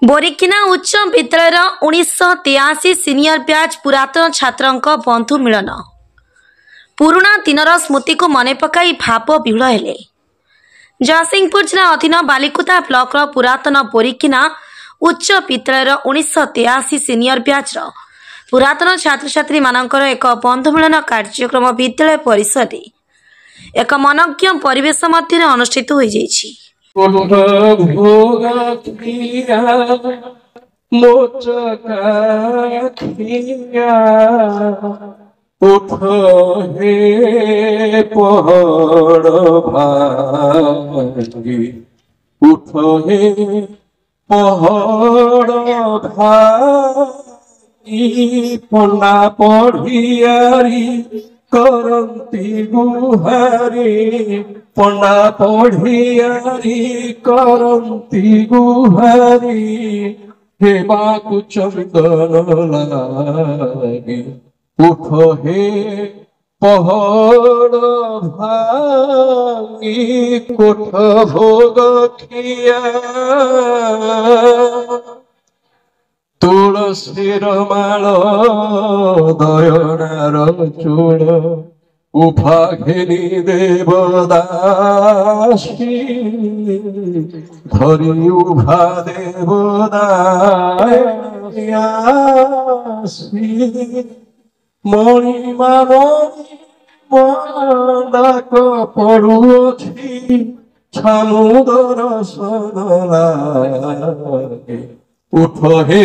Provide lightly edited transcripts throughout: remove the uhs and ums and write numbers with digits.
बोरिकिना उच्च विद्यालय 1983 senior batch पुरातन छात्रों बंधु मिलन पुराणा दिनर स्मृति को मन पकाई भाव विहूल हेले। जयसिंहपुर जिला अधीन बालिकुदा ब्लॉक पुरातन बोरिकिना उच्च विद्यालय 1983 सिनियर ब्याच पुरातन छात्र छात्री मानकर एक बंधु मिलन कार्यक्रम विद्यालय परिसर एक मनज्ञ परिवेश मध्य अनुष्ठित हो जाइछि। उठ हे पहाड़ भागी उठ हे पहाड़ भागी पन्ना पढ़ियारी करंती गुहारी पन्ना पढ़ियारी करंती गुहारी हे बाकु चंदन लागी उठ हे पहाड़ भागी कोठ भोग खिया तुलसीर माल दयनार चूड़ उफा घेनी देवदासी धरी उभा देवदासी मणिमा डाक पड़ुअछि छामुदर सनलागे उठ हे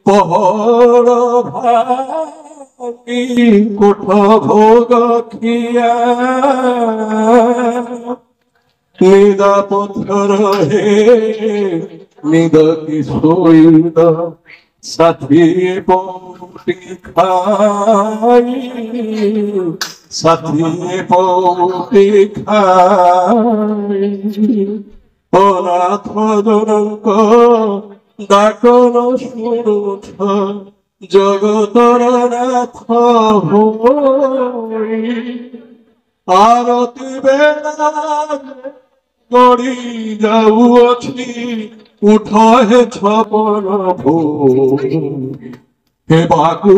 पहाड़ भागी कोठ भोग खिया निद पत्थर हे निद की सोईद साथी पौटी खाई साथी पौटी खाई अनाथ जनक डाकन शुणुछ जगतर नाथ होई आरती बेला गड़ी जाऊअछि उठ हे छपन भोगी हे बाकु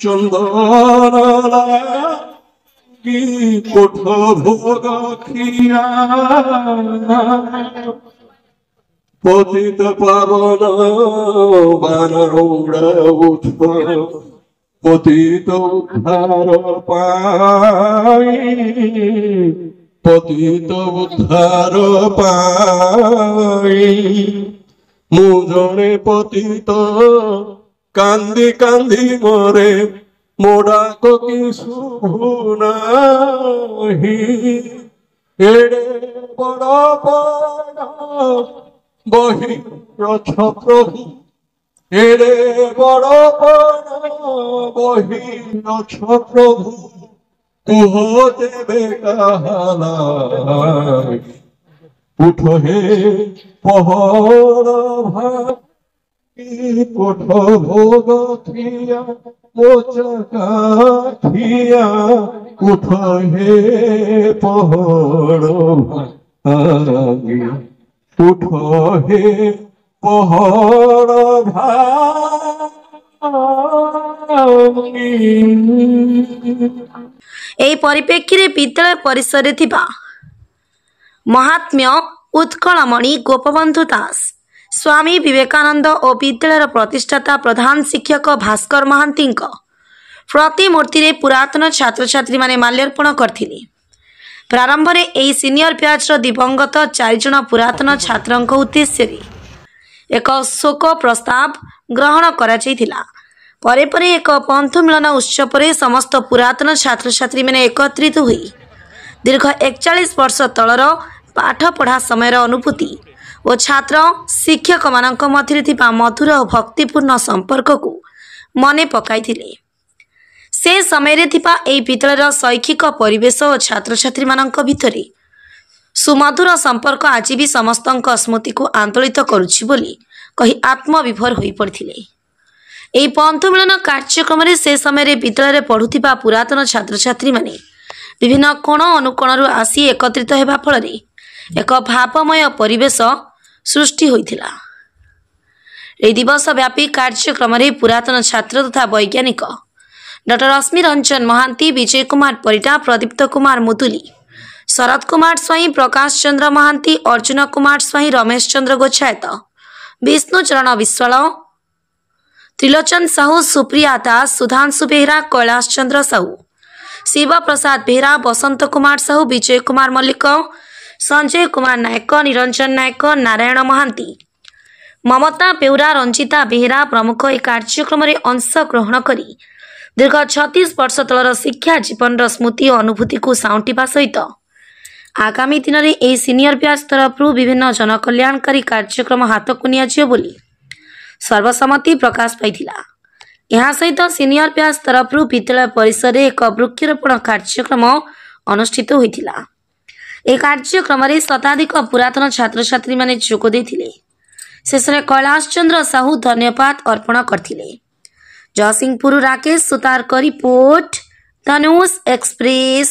चंदन लागी कोठ भोग खिया पतित पावन बानौड़ा उठ पतित उद्धार पाई पतित उद्धार पाई मु जने पतित कांदी कांदी मरे मोड़ा को कि शुभु नाही एड़े बड़ा बड़ा बही रछ प्रभु एड़े बड़ा बड़ा बही रछ प्रभु कुह देवे कहाला उठ हे पहाड़ भागी कोठ भोग खिया मोचका खिया उठ हे पहाड़ भागी उठ हे पहाड़ एही परिप्रेक्षी विद्यालय परिसर रे थिबा महात्म्य उत्कलमणि गोपबंधु दास स्वामी विवेकानंद और विद्यालय प्रतिष्ठाता प्रधान शिक्षक भास्कर महांती प्रतिमूर्ति रे पुरातन छात्र छात्री माने माल्यार्पण करथिले। प्रारंभ में एही सीनियर बैच दिवंगत 4 जन पुरातन छात्रों उद्देश्य एक शोक प्रस्ताव ग्रहण करा जायथिला। परे परे एक बंधु मिलन उत्सव पर समस्त पुरातन छात्र छात्री मैंने एकत्रित हुई दीर्घ 41 वर्ष तलर पाठ पढ़ा समय अनुभूति और छात्र शिक्षक मानक मध्य थिबा मधुर और भक्तिपूर्ण संपर्क को मने पकाइथिले। से समय रे थिबा एही विद्यालयर शैक्षिक परिवेश और छात्र छात्री मानक भितरे सुमधुर संपर्क आज भी समस्तक स्मृति को आंदोलित करुछि बोली कही आत्मविभोर होई पड़थिले। एही बंधु मिलन कार्यक्रम से समय रे विद्यालय पढ़ुथिबा पुरातन छात्र छात्री माने विभिन्न कोण अनुकोणरू आसी एकत्रित हेबा फଳରେ एक भावमय परिवेश सृष्टि होइथिला। ଏହି ଦିବସ ବ୍ୟାପୀ କାର୍ଯ୍ୟକ୍ରମରେ ପୁରାତନ ଛାତ୍ର ତଥା ବୈଜ୍ଞାନିକ ଡକ୍ଟର ରଶ୍ମି ରଞ୍ଜନ ମହାନ୍ତି, ବିଜୟ କୁମାର ପରିଡ଼ା, ପ୍ରଦୀପ୍ତ କୁମାର ମୁଦୁଲି, ଶରତ କୁମାର ସ୍ୱାଇଁ, ପ୍ରକାଶ ଚନ୍ଦ୍ର ମହାନ୍ତି, ଅର୍ଜୁନ କୁମାର ସ୍ୱାଇଁ, ରମେଶ ଚନ୍ଦ୍ର ଗୋଚ୍ଛାୟତ, ବିଷ୍ଣୁ ଚରଣ ବିଶ୍ୱାଳ, ତ୍ରିଲୋଚନ ସାହୁ, ସୁପ୍ରିୟା ଦାସ, ସୁଧାଂଶୁ ବେହେରା, କୈଳାସ ଚନ୍ଦ୍ର ସାହୁ, ଶିବ ପ୍ରସାଦ ବେହେରା, ବସନ୍ତ କୁମାର ସାହୁ, ବିଜୟ କୁମାର ମଲ୍ଲିକ, ସଞ୍ଜୟ କୁମାର ନାୟକ, ନିରଞ୍ଜନ ନାୟକ, ନାରାୟଣ ମହାନ୍ତି, ମମତା ବେଉରା, ରଞ୍ଜିତା ବେହେରା ପ୍ରମୁଖ ଏହି କାର୍ଯ୍ୟକ୍ରମରେ ଅଂଶଗ୍ରହଣ କରି ଦୀର୍ଘ 36 ବର୍ଷ ତଳର ଶିକ୍ଷା ଜୀବନର ସ୍ମୃତି ଓ ଅନୁଭୂତିକୁ ସାଉଁଟିବା ସହିତ ଆଗାମୀ ଦିନରେ ଏହି ସିନିୟର ବ୍ୟାଚ୍ ତରଫରୁ ବିଭିନ୍ନ ଜନକଲ୍ୟାଣକାରୀ କାର୍ଯ୍ୟକ୍ରମ ହାତକୁ ନିଆଯିବ ବୋଲି ସର୍ବସମ୍ମତି ପ୍ରକାଶ ପାଇଥିଲା। ଏହା ସହିତ ସିନିୟର ବ୍ୟାଚ୍ ତରଫରୁ ବିଦ୍ୟାଳୟ ପରିସରରେ ଏକ ବୃକ୍ଷରୋପଣ କାର୍ଯ୍ୟକ୍ରମ ଅନୁଷ୍ଠିତ ହୋଇଥିଲା। ଏହି କାର୍ଯ୍ୟକ୍ରମରେ ଶତାଧିକ ପୁରାତନ ଛାତ୍ରଛାତ୍ରୀମାନେ ଯୋଗ ଦେଇଥିଲେ। ଶେଷରେ କୈଳାସ ଚନ୍ଦ୍ର ସାହୁ ଧନ୍ୟବାଦ ଅର୍ପଣ କରିଥିଲେ। ଜୟସିଂହପୁର ରାକେଶ ସୁତାରଙ୍କ ରିପୋର୍ଟ, ଧନୁଷ ଏକ୍ସପ୍ରେସ।